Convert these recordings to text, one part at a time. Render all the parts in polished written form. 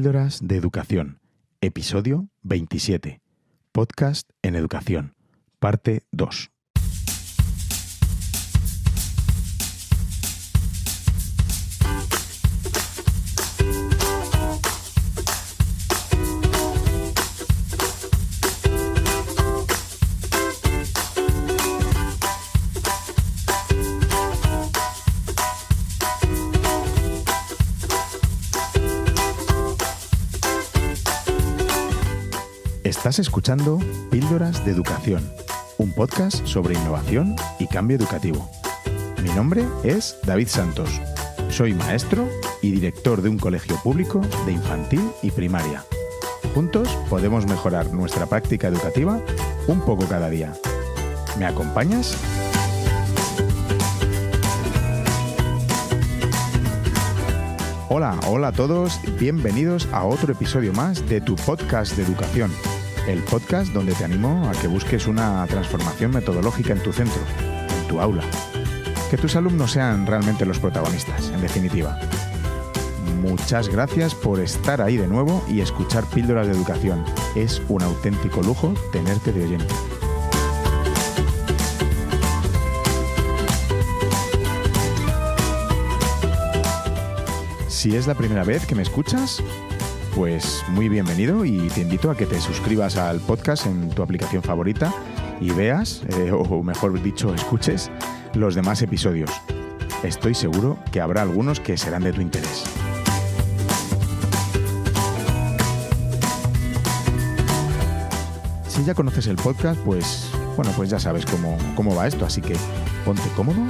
Píldoras de Educación, episodio 27, podcast en educación, parte 2. Estás escuchando Píldoras de Educación, un podcast sobre innovación y cambio educativo. Mi nombre es David Santos. Soy maestro y director de un colegio público de infantil y primaria. Juntos podemos mejorar nuestra práctica educativa un poco cada día. ¿Me acompañas? Hola a todos, bienvenidos a otro episodio más de tu podcast de educación. El podcast donde te animo a que busques una transformación metodológica en tu centro, en tu aula. Que tus alumnos sean realmente los protagonistas, en definitiva. Muchas gracias por estar ahí de nuevo y escuchar Píldoras de Educación. Es un auténtico lujo tenerte de oyente. Si es la primera vez que me escuchas, pues muy bienvenido y te invito a que te suscribas al podcast en tu aplicación favorita y veas, o mejor dicho, escuches los demás episodios. Estoy seguro que habrá algunos que serán de tu interés. Si ya conoces el podcast, pues ya sabes cómo va esto, así que ponte cómodo,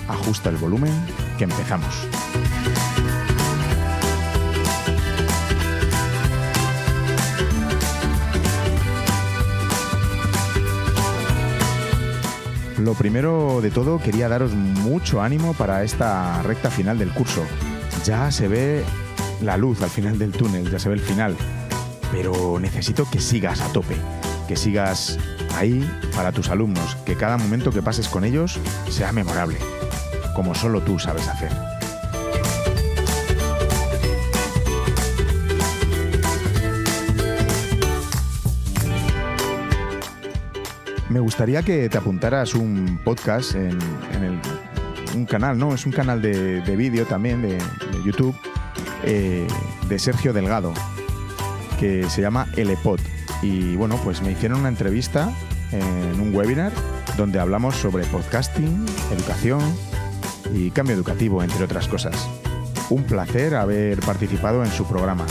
ajusta el volumen, que empezamos. Lo primero de todo, quería daros mucho ánimo para esta recta final del curso. Ya se ve la luz al final del túnel, ya se ve el final. Pero necesito que sigas a tope, que sigas ahí para tus alumnos, que cada momento que pases con ellos sea memorable, como solo tú sabes hacer. Me gustaría que te apuntaras un podcast en un canal, ¿no? Es un canal de vídeo también, de YouTube, de Sergio Delgado, que se llama LPod. Y bueno, pues me hicieron una entrevista en un webinar donde hablamos sobre podcasting, educación y cambio educativo, entre otras cosas. Un placer haber participado en su programa.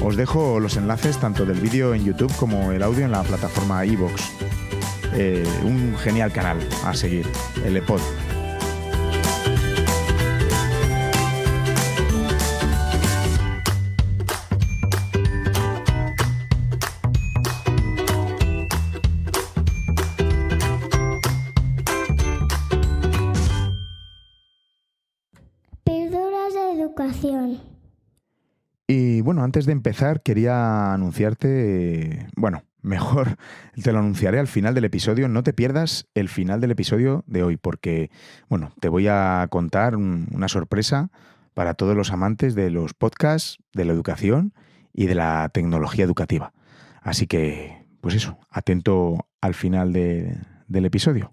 Os dejo los enlaces tanto del vídeo en YouTube como el audio en la plataforma iVoox. Un genial canal a seguir, LPod. Píldoras de Educación. Y bueno, antes de empezar quería anunciarte, mejor te lo anunciaré al final del episodio. No te pierdas el final del episodio de hoy porque, te voy a contar una sorpresa para todos los amantes de los podcasts, de la educación y de la tecnología educativa. Así que, pues eso, atento al final del episodio.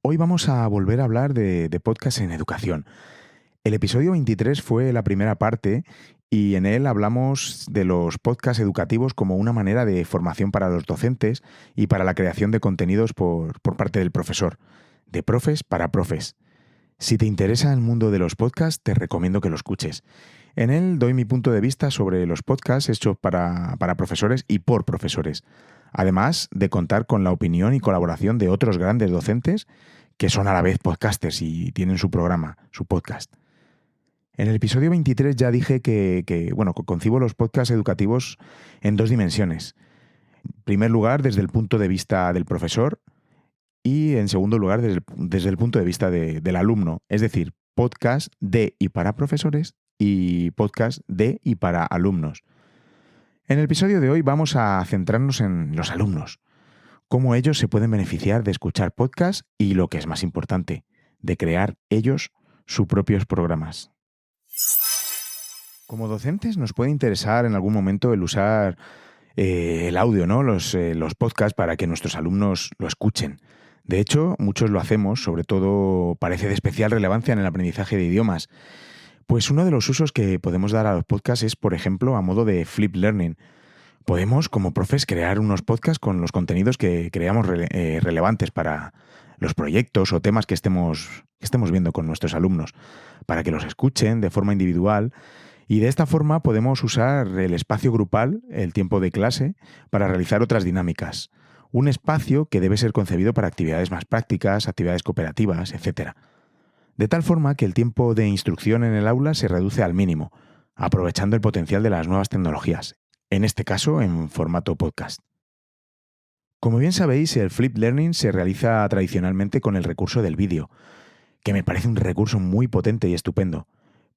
Hoy vamos a volver a hablar de podcast en educación. El episodio 23 fue la primera parte y en él hablamos de los podcasts educativos como una manera de formación para los docentes y para la creación de contenidos por parte del profesor, de profes para profes. Si te interesa el mundo de los podcasts, te recomiendo que lo escuches. En él doy mi punto de vista sobre los podcasts hechos para profesores y por profesores, además de contar con la opinión y colaboración de otros grandes docentes que son a la vez podcasters y tienen su programa, su podcast. En el episodio 23 ya dije que concibo los podcasts educativos en dos dimensiones. En primer lugar, desde el punto de vista del profesor y en segundo lugar, desde el punto de vista del alumno. Es decir, podcast de y para profesores y podcast de y para alumnos. En el episodio de hoy vamos a centrarnos en los alumnos. cómo ellos se pueden beneficiar de escuchar podcasts y, lo que es más importante, de crear ellos sus propios programas. Como docentes nos puede interesar en algún momento el usar el audio, ¿no? Los podcasts para que nuestros alumnos lo escuchen. De hecho, muchos lo hacemos, sobre todo parece de especial relevancia en el aprendizaje de idiomas. Pues uno de los usos que podemos dar a los podcasts es, por ejemplo, a modo de flip learning. Podemos, como profes, crear unos podcasts con los contenidos que creamos relevantes para los proyectos o temas que estemos viendo con nuestros alumnos, para que los escuchen de forma individual. Y de esta forma podemos usar el espacio grupal, el tiempo de clase, para realizar otras dinámicas. Un espacio que debe ser concebido para actividades más prácticas, actividades cooperativas, etc. De tal forma que el tiempo de instrucción en el aula se reduce al mínimo, aprovechando el potencial de las nuevas tecnologías, en este caso en formato podcast. Como bien sabéis, el flip learning se realiza tradicionalmente con el recurso del vídeo, que me parece un recurso muy potente y estupendo.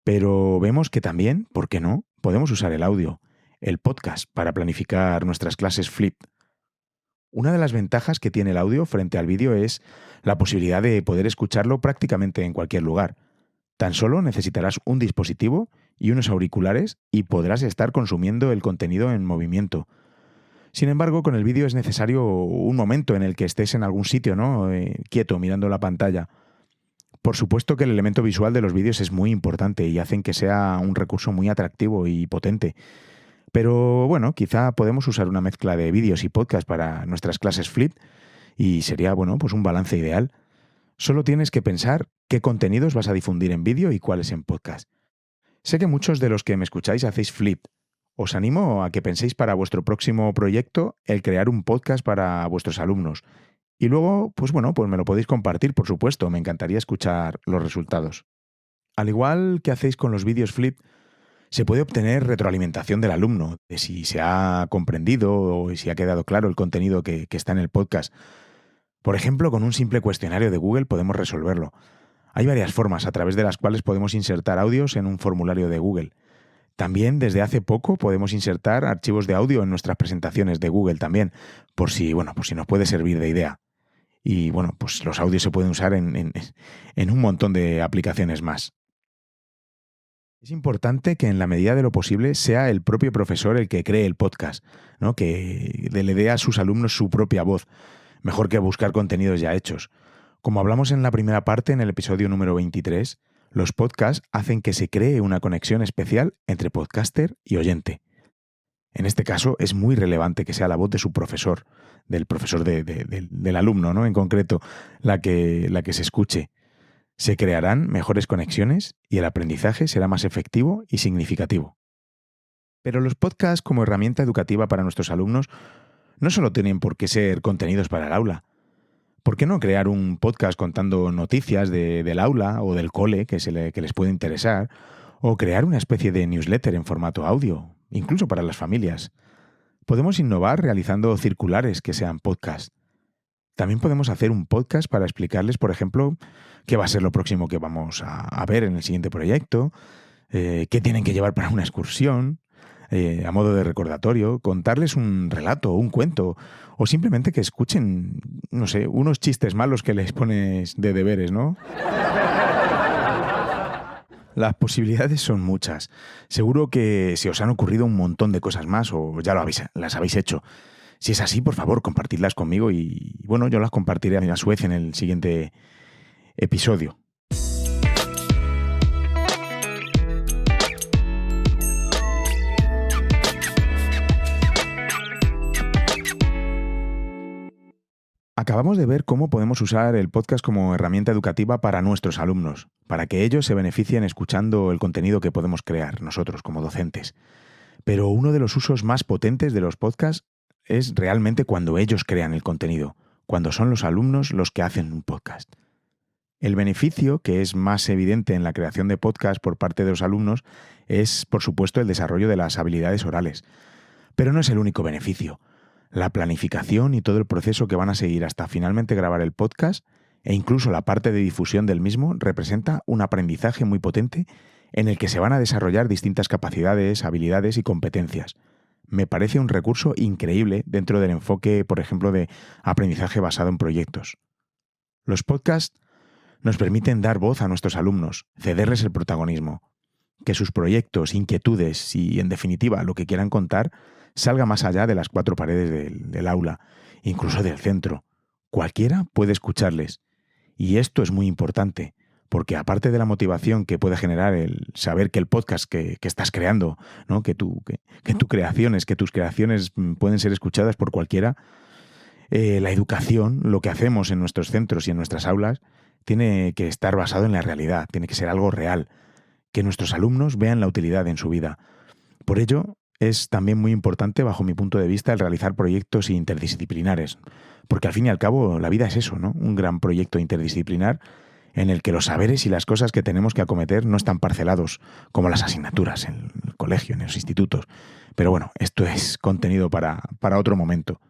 Pero vemos que también, ¿por qué no?, podemos usar el audio, el podcast, para planificar nuestras clases flip. Una de las ventajas que tiene el audio frente al vídeo es la posibilidad de poder escucharlo prácticamente en cualquier lugar. Tan solo necesitarás un dispositivo y unos auriculares y podrás estar consumiendo el contenido en movimiento. Sin embargo, con el vídeo es necesario un momento en el que estés en algún sitio, ¿no?, quieto, mirando la pantalla. Por supuesto que el elemento visual de los vídeos es muy importante y hacen que sea un recurso muy atractivo y potente. Pero bueno, quizá podemos usar una mezcla de vídeos y podcast para nuestras clases flip y sería, pues un balance ideal. Solo tienes que pensar qué contenidos vas a difundir en vídeo y cuáles en podcast. Sé que muchos de los que me escucháis hacéis flip. Os animo a que penséis para vuestro próximo proyecto el crear un podcast para vuestros alumnos. Y luego, pues me lo podéis compartir, por supuesto. Me encantaría escuchar los resultados. Al igual que hacéis con los vídeos flip, se puede obtener retroalimentación del alumno, de si se ha comprendido o si ha quedado claro el contenido que está en el podcast. Por ejemplo, con un simple cuestionario de Google podemos resolverlo. Hay varias formas a través de las cuales podemos insertar audios en un formulario de Google. También, desde hace poco, podemos insertar archivos de audio en nuestras presentaciones de Google también, por si nos puede servir de idea. Y pues los audios se pueden usar en un montón de aplicaciones más. Es importante que en la medida de lo posible sea el propio profesor el que cree el podcast, ¿no?, que le dé a sus alumnos su propia voz, mejor que buscar contenidos ya hechos. Como hablamos en la primera parte, en el episodio número 23, los podcasts hacen que se cree una conexión especial entre podcaster y oyente. En este caso es muy relevante que sea la voz de su profesor, del profesor del alumno, ¿no?, en concreto, la que se escuche. Se crearán mejores conexiones y el aprendizaje será más efectivo y significativo. Pero los podcasts como herramienta educativa para nuestros alumnos no solo tienen por qué ser contenidos para el aula. ¿Por qué no crear un podcast contando noticias del aula o del cole que les puede interesar? O crear una especie de newsletter en formato audio, incluso para las familias. Podemos innovar realizando circulares que sean podcast. También podemos hacer un podcast para explicarles, por ejemplo, qué va a ser lo próximo que vamos a ver en el siguiente proyecto, qué tienen que llevar para una excursión, a modo de recordatorio, contarles un relato o un cuento, o simplemente que escuchen, unos chistes malos que les pones de deberes, ¿no? Las posibilidades son muchas. Seguro que se os han ocurrido un montón de cosas más o ya las habéis hecho. Si es así, por favor, compartidlas conmigo y yo las compartiré a su vez en el siguiente episodio. Acabamos de ver cómo podemos usar el podcast como herramienta educativa para nuestros alumnos, para que ellos se beneficien escuchando el contenido que podemos crear nosotros como docentes. Pero uno de los usos más potentes de los podcasts es realmente cuando ellos crean el contenido, cuando son los alumnos los que hacen un podcast. El beneficio que es más evidente en la creación de podcast por parte de los alumnos es, por supuesto, el desarrollo de las habilidades orales. Pero no es el único beneficio. La planificación y todo el proceso que van a seguir hasta finalmente grabar el podcast e incluso la parte de difusión del mismo representa un aprendizaje muy potente en el que se van a desarrollar distintas capacidades, habilidades y competencias. me parece un recurso increíble dentro del enfoque, por ejemplo, de aprendizaje basado en proyectos. Los podcasts nos permiten dar voz a nuestros alumnos, cederles el protagonismo, que sus proyectos, inquietudes y, en definitiva, lo que quieran contar, salga más allá de las cuatro paredes del aula, incluso del centro. Cualquiera puede escucharles. Y esto es muy importante, porque aparte de la motivación que puede generar el saber que el podcast que estás creando, ¿no? que tus creaciones pueden ser escuchadas por cualquiera, la educación, lo que hacemos en nuestros centros y en nuestras aulas, tiene que estar basado en la realidad, tiene que ser algo real, que nuestros alumnos vean la utilidad en su vida. Por ello, es también muy importante, bajo mi punto de vista, el realizar proyectos interdisciplinares, porque al fin y al cabo la vida es eso, ¿no? Un gran proyecto interdisciplinar en el que los saberes y las cosas que tenemos que acometer no están parcelados como las asignaturas en el colegio, en los institutos. Pero bueno, esto es contenido para otro momento.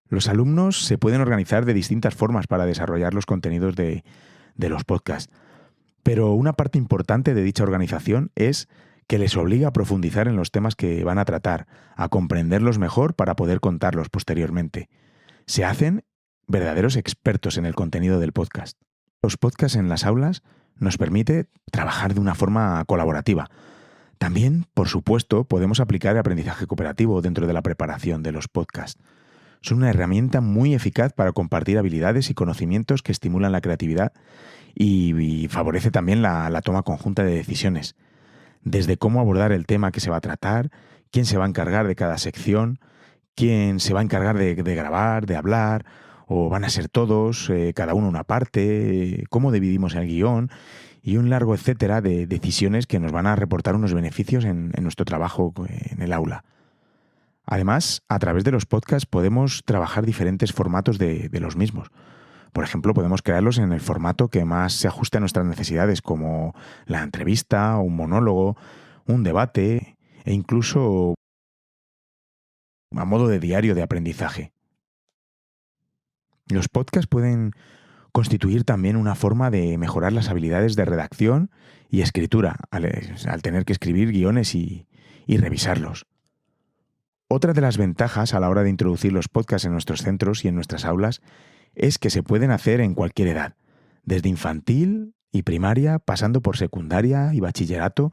Los alumnos se pueden organizar de distintas formas para desarrollar los contenidos de los podcasts, pero una parte importante de dicha organización es que les obliga a profundizar en los temas que van a tratar, a comprenderlos mejor para poder contarlos posteriormente. Se hacen verdaderos expertos en el contenido del podcast. Los podcasts en las aulas nos permite trabajar de una forma colaborativa. También, por supuesto, podemos aplicar el aprendizaje cooperativo dentro de la preparación de los podcasts. Son una herramienta muy eficaz para compartir habilidades y conocimientos que estimulan la creatividad y favorece también la toma conjunta de decisiones. Desde cómo abordar el tema que se va a tratar, quién se va a encargar de cada sección, quién se va a encargar de grabar, de hablar, o van a ser todos, cada uno una parte, cómo dividimos el guión y un largo etcétera de decisiones que nos van a reportar unos beneficios en nuestro trabajo en el aula. Además, a través de los podcasts podemos trabajar diferentes formatos de los mismos. Por ejemplo, podemos crearlos en el formato que más se ajuste a nuestras necesidades, como la entrevista, un monólogo, un debate e incluso a modo de diario de aprendizaje. Los podcasts pueden constituir también una forma de mejorar las habilidades de redacción y escritura al tener que escribir guiones y revisarlos. Otra de las ventajas a la hora de introducir los podcasts en nuestros centros y en nuestras aulas es que se pueden hacer en cualquier edad, desde infantil y primaria, pasando por secundaria y bachillerato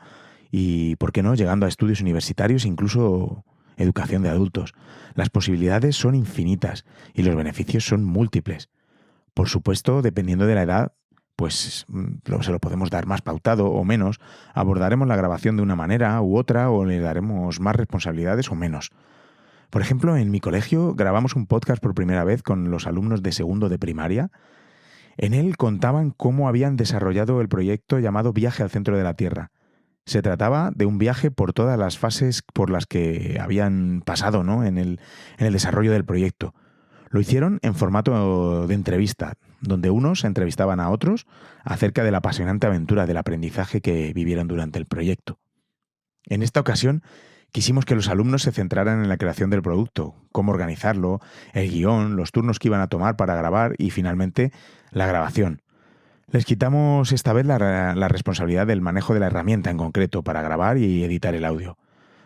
y, ¿por qué no?, llegando a estudios universitarios e incluso educación de adultos. Las posibilidades son infinitas y los beneficios son múltiples. Por supuesto, dependiendo de la edad, pues se lo podemos dar más pautado o menos, abordaremos la grabación de una manera u otra o le daremos más responsabilidades o menos. Por ejemplo, en mi colegio grabamos un podcast por primera vez con los alumnos de segundo de primaria. En él contaban cómo habían desarrollado el proyecto llamado Viaje al Centro de la Tierra. Se trataba de un viaje por todas las fases por las que habían pasado, ¿no?, en el desarrollo del proyecto. Lo hicieron en formato de entrevista, donde unos entrevistaban a otros acerca de la apasionante aventura del aprendizaje que vivieron durante el proyecto. En esta ocasión, quisimos que los alumnos se centraran en la creación del producto, cómo organizarlo, el guión, los turnos que iban a tomar para grabar y, finalmente, la grabación. Les quitamos esta vez la responsabilidad del manejo de la herramienta en concreto para grabar y editar el audio.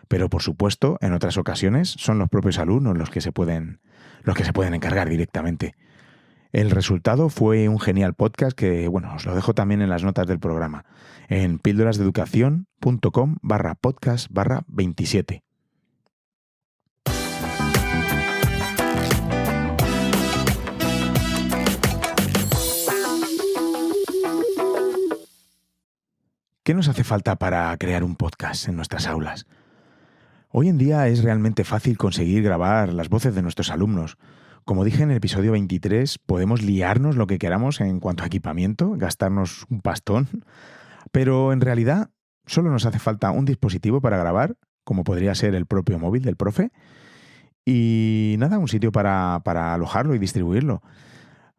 Pero, por supuesto, en otras ocasiones son los propios alumnos los que se pueden encargar directamente. El resultado fue un genial podcast que, os lo dejo también en las notas del programa, en píldorasdeeducacion.com/podcast/27. ¿Qué nos hace falta para crear un podcast en nuestras aulas? Hoy en día es realmente fácil conseguir grabar las voces de nuestros alumnos. Como dije en el episodio 23, podemos liarnos lo que queramos en cuanto a equipamiento, gastarnos un pastón, pero en realidad solo nos hace falta un dispositivo para grabar, como podría ser el propio móvil del profe, y nada, un sitio para alojarlo y distribuirlo.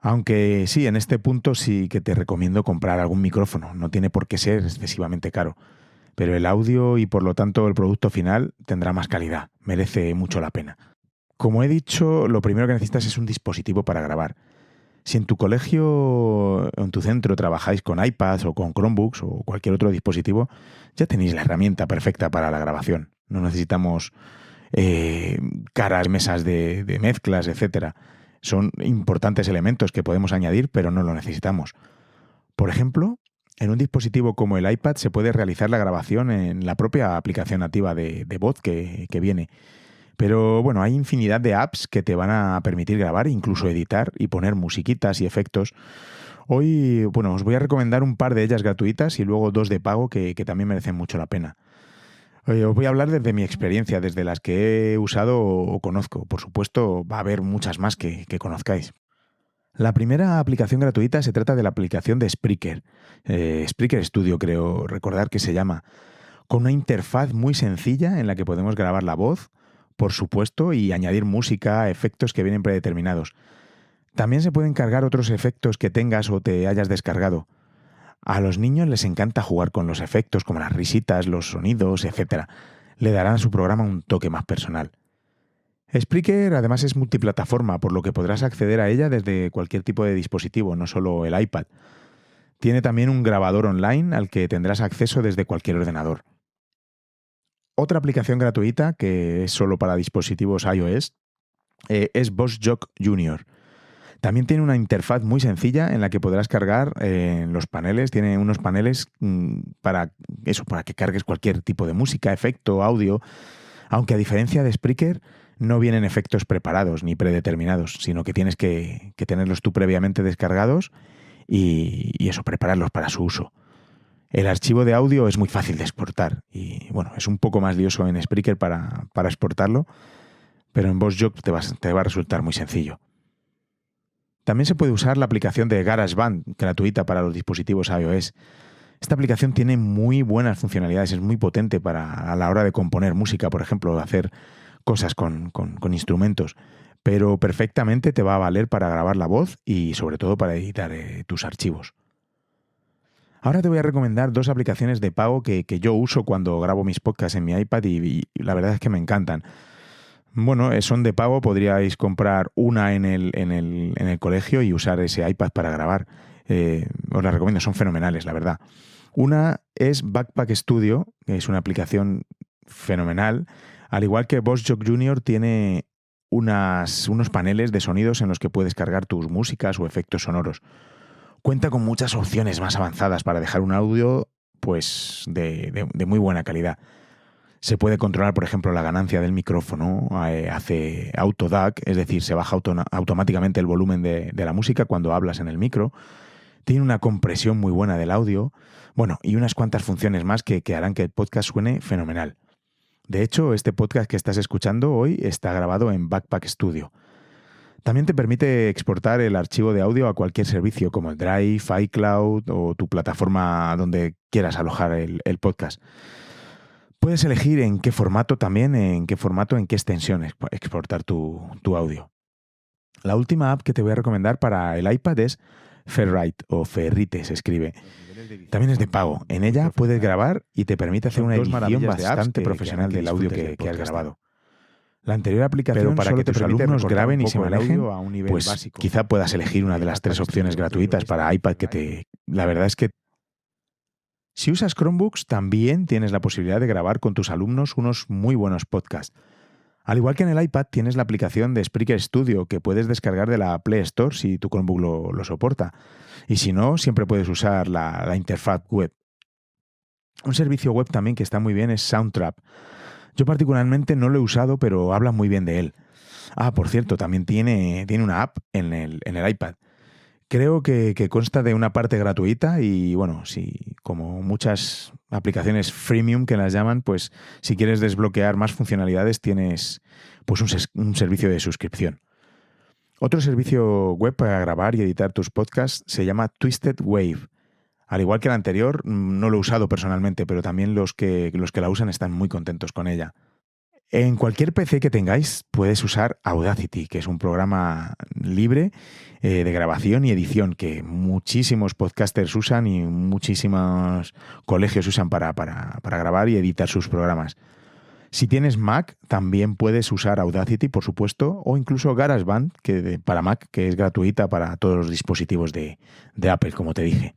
Aunque sí, en este punto sí que te recomiendo comprar algún micrófono, no tiene por qué ser excesivamente caro, pero el audio y por lo tanto el producto final tendrá más calidad, merece mucho la pena. Como he dicho, lo primero que necesitas es un dispositivo para grabar. Si en tu colegio o en tu centro trabajáis con iPads o con Chromebooks o cualquier otro dispositivo, ya tenéis la herramienta perfecta para la grabación. No necesitamos caras, mesas de mezclas, etcétera. Son importantes elementos que podemos añadir, pero no lo necesitamos. Por ejemplo, en un dispositivo como el iPad se puede realizar la grabación en la propia aplicación nativa de voz que viene. Pero bueno, hay infinidad de apps que te van a permitir grabar, incluso editar y poner musiquitas y efectos. Hoy, bueno, os voy a recomendar un par de ellas gratuitas y luego 2 de pago que también merecen mucho la pena. Os voy a hablar desde mi experiencia, desde las que he usado o conozco. Por supuesto, va a haber muchas más que conozcáis. La primera aplicación gratuita se trata de la aplicación de Spreaker. Spreaker Studio, creo recordar que se llama. Con una interfaz muy sencilla en la que podemos grabar la voz, por supuesto, y añadir música, efectos que vienen predeterminados. También se pueden cargar otros efectos que tengas o te hayas descargado. A los niños les encanta jugar con los efectos, como las risitas, los sonidos, etc. Le darán a su programa un toque más personal. Spreaker además es multiplataforma, por lo que podrás acceder a ella desde cualquier tipo de dispositivo, no solo el iPad. Tiene también un grabador online al que tendrás acceso desde cualquier ordenador. Otra aplicación gratuita, que es solo para dispositivos iOS, es VoiceJock Junior. También tiene una interfaz muy sencilla en la que podrás cargar los paneles. Tiene unos paneles para que cargues cualquier tipo de música, efecto, audio. Aunque a diferencia de Spreaker, no vienen efectos preparados ni predeterminados, sino que tienes que tenerlos tú previamente descargados y prepararlos para su uso. El archivo de audio es muy fácil de exportar y bueno, es un poco más lioso en Spreaker para exportarlo, pero en VoiceJock te va a resultar muy sencillo. También se puede usar la aplicación de GarageBand, gratuita para los dispositivos iOS. Esta aplicación tiene muy buenas funcionalidades, es muy potente a la hora de componer música, por ejemplo, de hacer cosas con instrumentos, pero perfectamente te va a valer para grabar la voz y sobre todo para editar tus archivos. Ahora te voy a recomendar 2 aplicaciones de pago que yo uso cuando grabo mis podcasts en mi iPad y la verdad es que me encantan. Bueno, son de pago, podríais comprar una en el colegio y usar ese iPad para grabar. Os las recomiendo, son fenomenales, la verdad. Una es Backpack Studio, que es una aplicación fenomenal. Al igual que VoiceJock Junior, tiene unos paneles de sonidos en los que puedes cargar tus músicas o efectos sonoros. Cuenta con muchas opciones más avanzadas para dejar un audio pues de muy buena calidad. Se puede controlar, por ejemplo, la ganancia del micrófono, hace auto DAC, es decir, se baja automáticamente el volumen de la música cuando hablas en el micro. Tiene una compresión muy buena del audio. Bueno, y unas cuantas funciones más que harán que el podcast suene fenomenal. De hecho, este podcast que estás escuchando hoy está grabado en Backpack Studio. También te permite exportar el archivo de audio a cualquier servicio como el Drive, iCloud o tu plataforma donde quieras alojar el podcast. Puedes elegir en qué formato, en qué extensión exportar tu audio. La última app que te voy a recomendar para el iPad es Ferrite o Ferrite se escribe. También es de pago. En ella puedes grabar y te permite hacer una edición bastante profesional del audio que has grabado. La anterior aplicación, pero para que tus alumnos graben y se manejen, pues básico. Quizá puedas elegir una de las 3 opciones gratuitas para iPad la verdad es que si usas Chromebooks, también tienes la posibilidad de grabar con tus alumnos unos muy buenos podcasts. Al igual que en el iPad, tienes la aplicación de Spreaker Studio que puedes descargar de la Play Store si tu Chromebook lo soporta. Y si no, siempre puedes usar la interfaz web. Un servicio web también que está muy bien es Soundtrap. Yo particularmente no lo he usado, pero hablan muy bien de él. Por cierto, también tiene una app en el iPad. Creo que consta de una parte gratuita y, bueno, si como muchas aplicaciones freemium que las llaman, pues si quieres desbloquear más funcionalidades tienes pues un servicio de suscripción. Otro servicio web para grabar y editar tus podcasts se llama Twisted Wave. Al igual que el anterior, no lo he usado personalmente, pero también los que la usan están muy contentos con ella. En cualquier PC que tengáis puedes usar Audacity, que es un programa libre de grabación y edición que muchísimos podcasters usan y muchísimos colegios usan para grabar y editar sus programas. Si tienes Mac, también puedes usar Audacity, por supuesto, o incluso GarageBand para Mac, que es gratuita para todos los dispositivos de Apple, como te dije.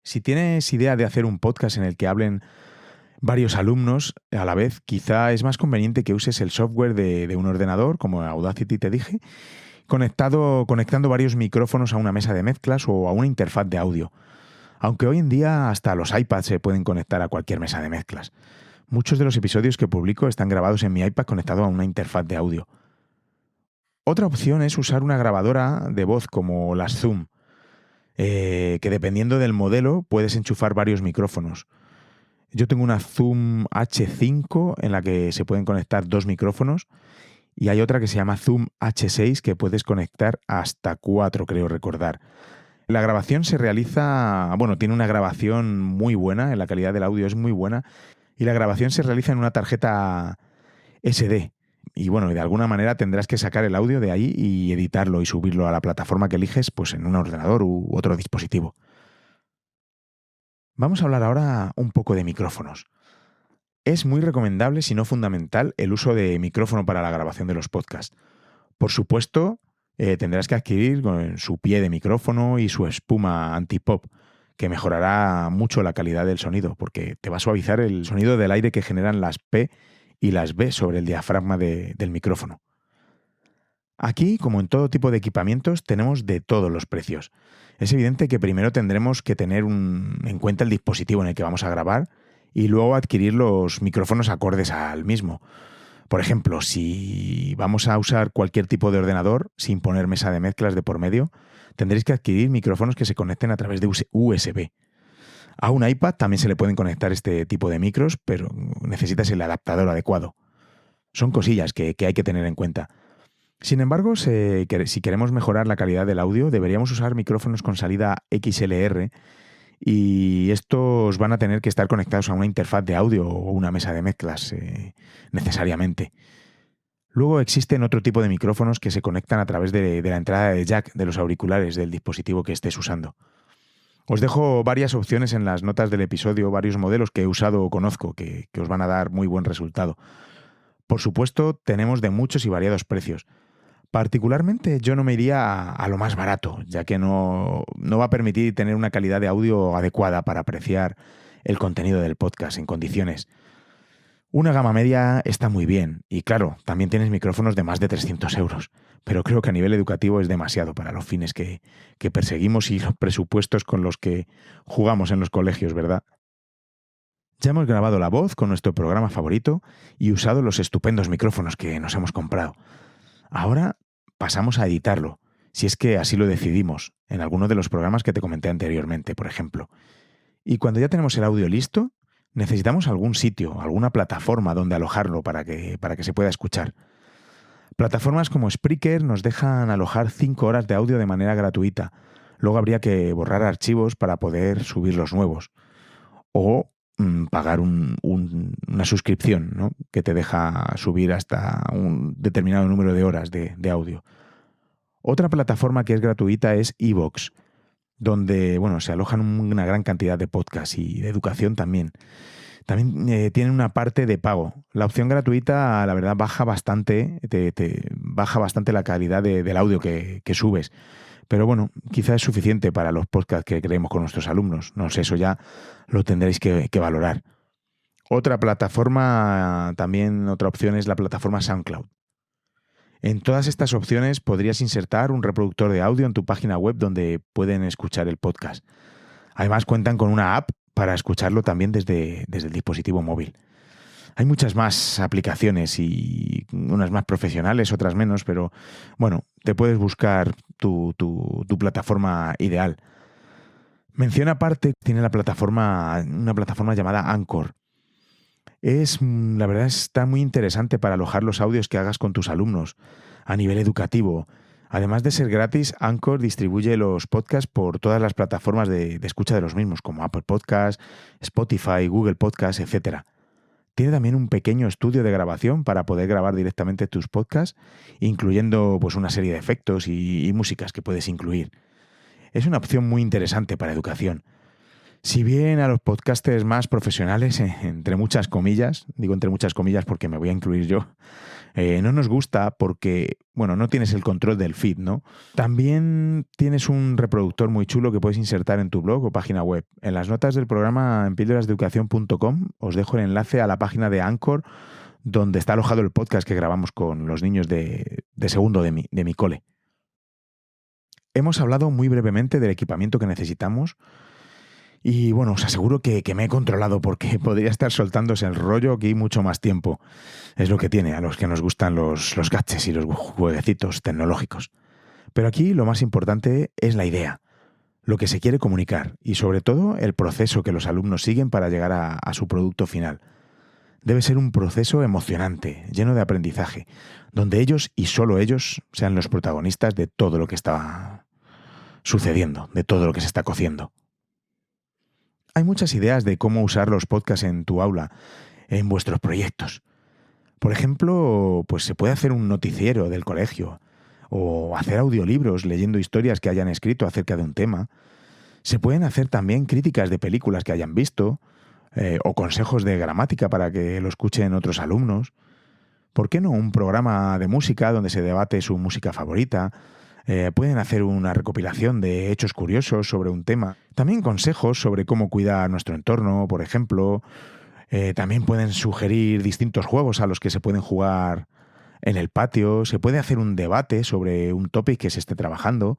Si tienes idea de hacer un podcast en el que hablen varios alumnos a la vez, quizá es más conveniente que uses el software de un ordenador, como Audacity te dije, conectando varios micrófonos a una mesa de mezclas o a una interfaz de audio. Aunque hoy en día hasta los iPads se pueden conectar a cualquier mesa de mezclas. Muchos de los episodios que publico están grabados en mi iPad conectado a una interfaz de audio. Otra opción es usar una grabadora de voz como las Zoom, que dependiendo del modelo puedes enchufar varios micrófonos. Yo tengo una Zoom H5 en la que se pueden conectar 2 micrófonos y hay otra que se llama Zoom H6 que puedes conectar hasta 4, creo recordar. La grabación se realiza, tiene una grabación muy buena, la calidad del audio es muy buena y la grabación se realiza en una tarjeta SD. Y de alguna manera tendrás que sacar el audio de ahí y editarlo y subirlo a la plataforma que eliges, pues en un ordenador u otro dispositivo. Vamos a hablar ahora un poco de micrófonos. Es muy recomendable, si no fundamental, el uso de micrófono para la grabación de los podcasts. Por supuesto, tendrás que adquirir su pie de micrófono y su espuma anti-pop, que mejorará mucho la calidad del sonido, porque te va a suavizar el sonido del aire que generan las P y las B sobre el diafragma del micrófono. Aquí, como en todo tipo de equipamientos, tenemos de todos los precios. Es evidente que primero tendremos que tener en cuenta el dispositivo en el que vamos a grabar y luego adquirir los micrófonos acordes al mismo. Por ejemplo, si vamos a usar cualquier tipo de ordenador sin poner mesa de mezclas de por medio, tendréis que adquirir micrófonos que se conecten a través de USB. A un iPad también se le pueden conectar este tipo de micros, pero necesitas el adaptador adecuado. Son cosillas que hay que tener en cuenta. Sin embargo, si queremos mejorar la calidad del audio, deberíamos usar micrófonos con salida XLR y estos van a tener que estar conectados a una interfaz de audio o una mesa de mezclas necesariamente. Luego existen otro tipo de micrófonos que se conectan a través de la entrada de jack de los auriculares del dispositivo que estés usando. Os dejo varias opciones en las notas del episodio, varios modelos que he usado o conozco que os van a dar muy buen resultado. Por supuesto, tenemos de muchos y variados precios. Particularmente yo no me iría a lo más barato, ya que no va a permitir tener una calidad de audio adecuada para apreciar el contenido del podcast en condiciones. Una gama media está muy bien y claro, también tienes micrófonos de más de 300 euros, pero creo que a nivel educativo es demasiado para los fines que perseguimos y los presupuestos con los que jugamos en los colegios, ¿verdad? Ya hemos grabado la voz con nuestro programa favorito y usado los estupendos micrófonos que nos hemos comprado. Ahora pasamos a editarlo, si es que así lo decidimos, en alguno de los programas que te comenté anteriormente, por ejemplo. Y cuando ya tenemos el audio listo, necesitamos algún sitio, alguna plataforma donde alojarlo para que se pueda escuchar. Plataformas como Spreaker nos dejan alojar 5 horas de audio de manera gratuita. Luego habría que borrar archivos para poder subir los nuevos. O pagar una suscripción, ¿no?, que te deja subir hasta un determinado número de horas de audio. Otra plataforma que es gratuita es iVoox, donde se alojan una gran cantidad de podcasts y de educación también. También tienen una parte de pago. La opción gratuita, la verdad, baja bastante, baja bastante la calidad del audio que subes. Pero quizás es suficiente para los podcasts que creemos con nuestros alumnos. No sé, eso ya lo tendréis que valorar. Otra opción es la plataforma SoundCloud. En todas estas opciones podrías insertar un reproductor de audio en tu página web donde pueden escuchar el podcast. Además cuentan con una app para escucharlo también desde el dispositivo móvil. Hay muchas más aplicaciones y unas más profesionales, otras menos, pero te puedes buscar tu plataforma ideal. Mención aparte, tiene una plataforma llamada Anchor. La verdad está muy interesante para alojar los audios que hagas con tus alumnos a nivel educativo. Además de ser gratis, Anchor distribuye los podcasts por todas las plataformas de escucha de los mismos, como Apple Podcasts, Spotify, Google Podcasts, etc. Tiene también un pequeño estudio de grabación para poder grabar directamente tus podcasts, incluyendo una serie de efectos y músicas que puedes incluir. Es una opción muy interesante para educación. Si bien a los podcasters más profesionales, entre muchas comillas, digo entre muchas comillas porque me voy a incluir yo, no nos gusta porque, bueno, no tienes el control del feed, ¿no? También tienes un reproductor muy chulo que puedes insertar en tu blog o página web. En las notas del programa en píldorasdeeducación.com os dejo el enlace a la página de Anchor donde está alojado el podcast que grabamos con los niños de segundo de mi cole. Hemos hablado muy brevemente del equipamiento que necesitamos y bueno, os aseguro que me he controlado porque podría estar soltándose el rollo aquí mucho más tiempo. Es lo que tiene a los que nos gustan los gadgets y los jueguecitos tecnológicos. Pero aquí lo más importante es la idea, lo que se quiere comunicar y sobre todo el proceso que los alumnos siguen para llegar a su producto final. Debe ser un proceso emocionante, lleno de aprendizaje, donde ellos y solo ellos sean los protagonistas de todo lo que está sucediendo, de todo lo que se está cociendo. Hay muchas ideas de cómo usar los podcasts en tu aula, en vuestros proyectos. Por ejemplo, pues se puede hacer un noticiero del colegio o hacer audiolibros leyendo historias que hayan escrito acerca de un tema. Se pueden hacer también críticas de películas que hayan visto o consejos de gramática para que lo escuchen otros alumnos. ¿Por qué no un programa de música donde se debate su música favorita? Pueden hacer una recopilación de hechos curiosos sobre un tema. También consejos sobre cómo cuidar nuestro entorno, por ejemplo. También pueden sugerir distintos juegos a los que se pueden jugar en el patio. Se puede hacer un debate sobre un topic que se esté trabajando.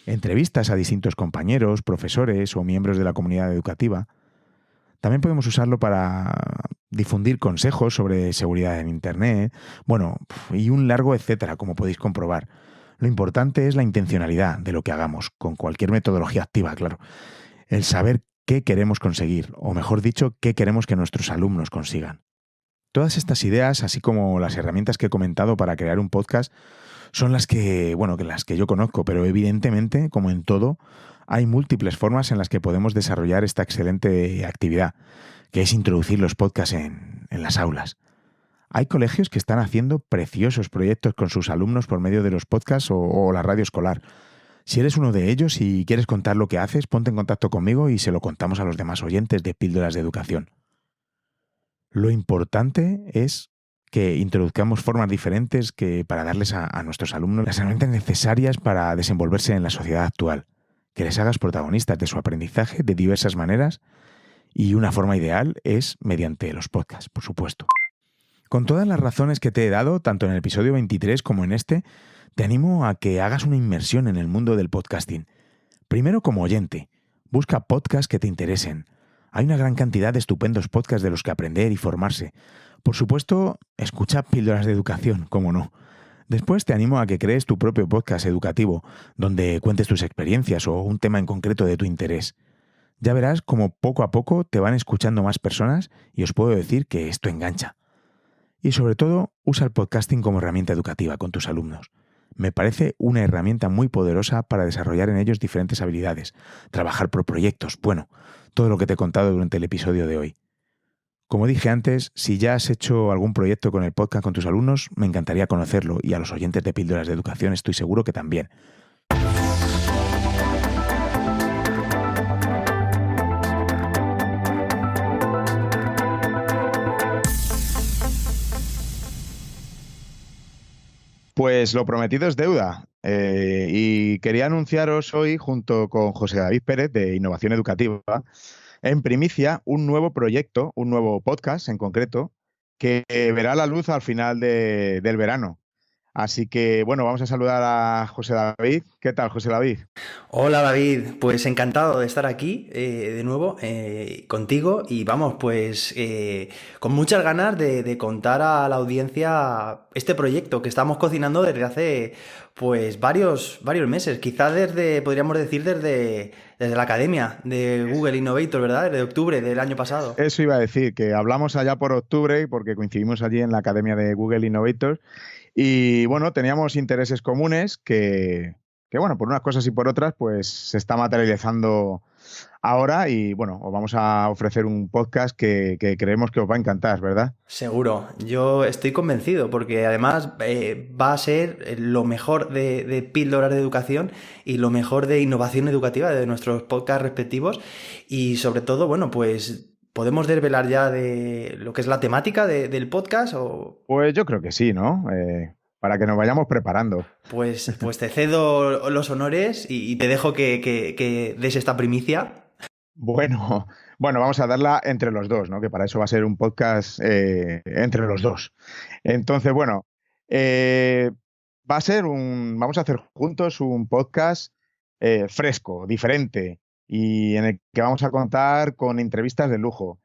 Entrevistas a distintos compañeros, profesores o miembros de la comunidad educativa. También podemos usarlo para difundir consejos sobre seguridad en Internet. Bueno, y un largo etcétera, como podéis comprobar. Lo importante es la intencionalidad de lo que hagamos, con cualquier metodología activa, claro. El saber qué queremos conseguir, o mejor dicho, qué queremos que nuestros alumnos consigan. Todas estas ideas, así como las herramientas que he comentado para crear un podcast, son las que yo conozco, pero evidentemente, como en todo, hay múltiples formas en las que podemos desarrollar esta excelente actividad, que es introducir los podcasts en las aulas. Hay colegios que están haciendo preciosos proyectos con sus alumnos por medio de los podcasts o la radio escolar. Si eres uno de ellos y quieres contar lo que haces, ponte en contacto conmigo y se lo contamos a los demás oyentes de Píldoras de Educación. Lo importante es que introduzcamos formas diferentes para darles a nuestros alumnos las herramientas necesarias para desenvolverse en la sociedad actual, que les hagas protagonistas de su aprendizaje de diversas maneras y una forma ideal es mediante los podcasts, por supuesto. Con todas las razones que te he dado, tanto en el episodio 23 como en este, te animo a que hagas una inmersión en el mundo del podcasting. Primero como oyente, busca podcasts que te interesen. Hay una gran cantidad de estupendos podcasts de los que aprender y formarse. Por supuesto, escucha Píldoras de Educación, cómo no. Después te animo a que crees tu propio podcast educativo, donde cuentes tus experiencias o un tema en concreto de tu interés. Ya verás cómo poco a poco te van escuchando más personas y os puedo decir que esto engancha. Y sobre todo, usa el podcasting como herramienta educativa con tus alumnos. Me parece una herramienta muy poderosa para desarrollar en ellos diferentes habilidades, trabajar por proyectos, bueno, todo lo que te he contado durante el episodio de hoy. Como dije antes, si ya has hecho algún proyecto con el podcast con tus alumnos, me encantaría conocerlo y a los oyentes de Píldoras de Educación estoy seguro que también. Pues lo prometido es deuda y quería anunciaros hoy, junto con José David Pérez de Innovación Educativa, en primicia un nuevo proyecto, un nuevo podcast en concreto, que verá la luz al final del verano. Así que, bueno, vamos a saludar a José David. ¿Qué tal, José David? Hola David, pues encantado de estar aquí de nuevo contigo y vamos, pues con muchas ganas de contar a la audiencia este proyecto que estamos cocinando desde hace pues varios meses, quizás podríamos decir desde la academia de Google Innovator, ¿verdad? Desde octubre del año pasado. Eso iba a decir, que hablamos allá por octubre porque coincidimos allí en la academia de Google Innovator y bueno, teníamos intereses comunes que bueno, por unas cosas y por otras, pues se está materializando ahora y bueno, os vamos a ofrecer un podcast que creemos que os va a encantar, ¿verdad? Seguro, yo estoy convencido porque además va a ser lo mejor de píldoras de educación y lo mejor de innovación educativa de nuestros podcasts respectivos y sobre todo, bueno, pues podemos desvelar ya de lo que es la temática del podcast o... Pues yo creo que sí, ¿no? Para que nos vayamos preparando. Pues te cedo los honores y te dejo que des esta primicia. Bueno, vamos a darla entre los dos, ¿no? Que para eso va a ser un podcast entre los dos. Entonces, bueno, vamos a hacer juntos un podcast fresco, diferente, y en el que vamos a contar con entrevistas de lujo.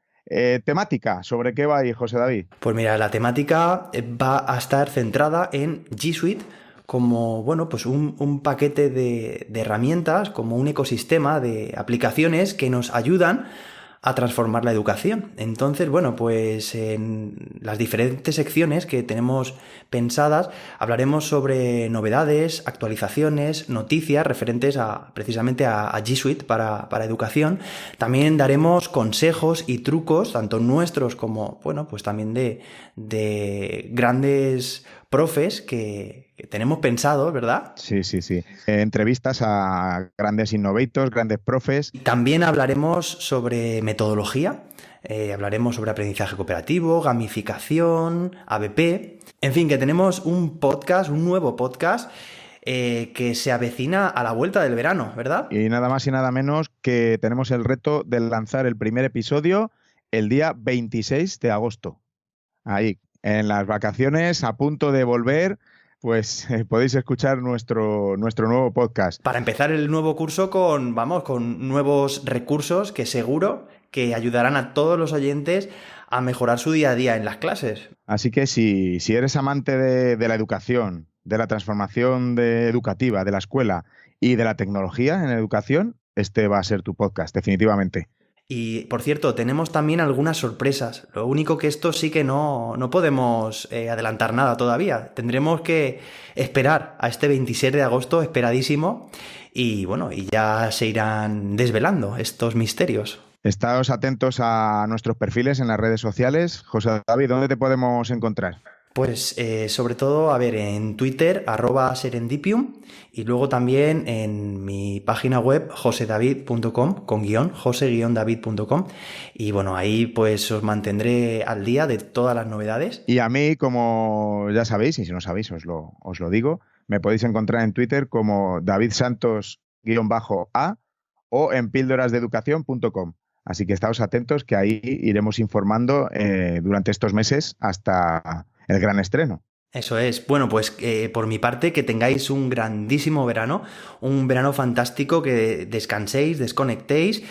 Temática, ¿sobre qué va ahí, José David? Pues mira, la temática va a estar centrada en G Suite como, bueno, pues un paquete de herramientas, como un ecosistema de aplicaciones que nos ayudan a transformar la educación. Entonces, bueno, pues en las diferentes secciones que tenemos pensadas hablaremos sobre novedades, actualizaciones, noticias referentes precisamente a G Suite para educación. También daremos consejos y trucos, tanto nuestros como, bueno, pues también de grandes profes que tenemos pensados, ¿verdad? Sí. Entrevistas a grandes innovators, grandes profes. También hablaremos sobre metodología, hablaremos sobre aprendizaje cooperativo, gamificación, ABP. En fin, que tenemos un nuevo podcast que se avecina a la vuelta del verano, ¿verdad? Y nada más y nada menos que tenemos el reto de lanzar el primer episodio el día 26 de agosto. Ahí, en las vacaciones, a punto de volver, pues podéis escuchar nuestro nuevo podcast. Para empezar el nuevo curso con nuevos recursos que seguro que ayudarán a todos los oyentes a mejorar su día a día en las clases. Así que si eres amante de la educación, de la transformación educativa, de la escuela y de la tecnología en educación, este va a ser tu podcast, definitivamente. Y, por cierto, tenemos también algunas sorpresas. Lo único que esto sí que no podemos adelantar nada todavía. Tendremos que esperar a este 26 de agosto, esperadísimo, y bueno, y ya se irán desvelando estos misterios. Estáos atentos a nuestros perfiles en las redes sociales. José David, ¿dónde te podemos encontrar? Pues sobre todo, a ver, en Twitter, @serendipium, y luego también en mi página web, josedavid.com, con guión, jose-david.com, y bueno, ahí pues os mantendré al día de todas las novedades. Y a mí, como ya sabéis, y si no sabéis os lo digo, me podéis encontrar en Twitter como davidsantos_a o en píldorasdeeducación.com. Así que estáos atentos que ahí iremos informando durante estos meses hasta el gran estreno. Eso es. Bueno, pues por mi parte, que tengáis un grandísimo verano, un verano fantástico, que descanséis, desconectéis,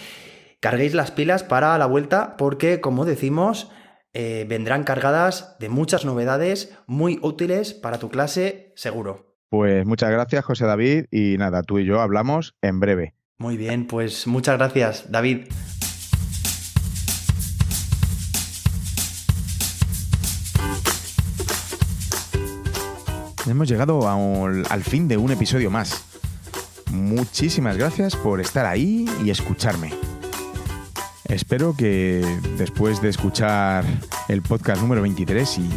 carguéis las pilas para la vuelta, porque, como decimos, vendrán cargadas de muchas novedades muy útiles para tu clase, seguro. Pues muchas gracias, José David, y nada, tú y yo hablamos en breve. Muy bien, pues muchas gracias, David. Hemos llegado al fin de un episodio más. Muchísimas gracias por estar ahí y escucharme. Espero que después de escuchar el podcast número 23 y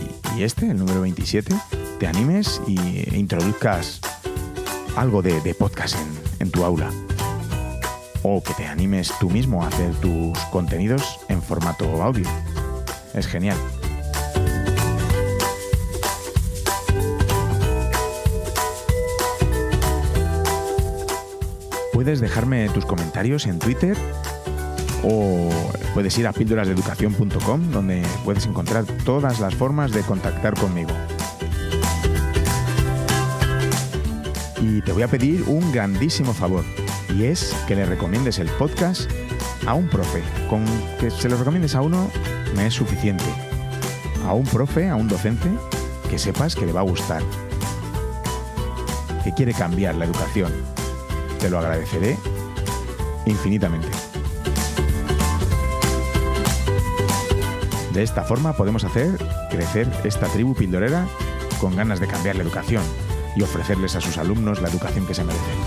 el número 27, te animes e introduzcas algo de podcast en tu aula. O que te animes tú mismo a hacer tus contenidos en formato audio. Es genial. Puedes dejarme tus comentarios en Twitter o puedes ir a píldorasdeeducación.com, donde puedes encontrar todas las formas de contactar conmigo. Y te voy a pedir un grandísimo favor, y es que le recomiendes el podcast a un profe. Con que se lo recomiendes a uno me es suficiente. A un profe, a un docente, que sepas que le va a gustar, que quiere cambiar la educación. Te lo agradeceré infinitamente. De esta forma podemos hacer crecer esta tribu pildorera con ganas de cambiar la educación y ofrecerles a sus alumnos la educación que se merecen.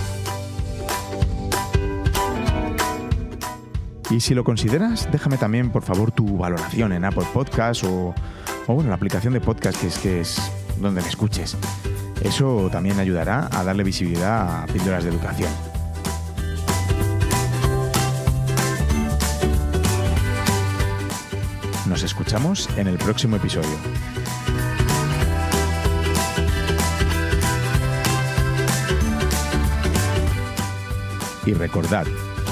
Y si lo consideras, déjame también, por favor, tu valoración en Apple Podcasts o bueno, la aplicación de podcast que es donde me escuches. Eso también ayudará a darle visibilidad a Píldoras de Educación. Nos escuchamos en el próximo episodio. Y recordad,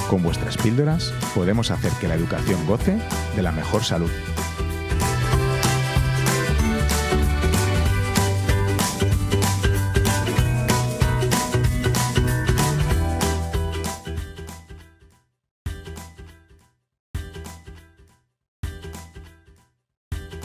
con vuestras píldoras podemos hacer que la educación goce de la mejor salud.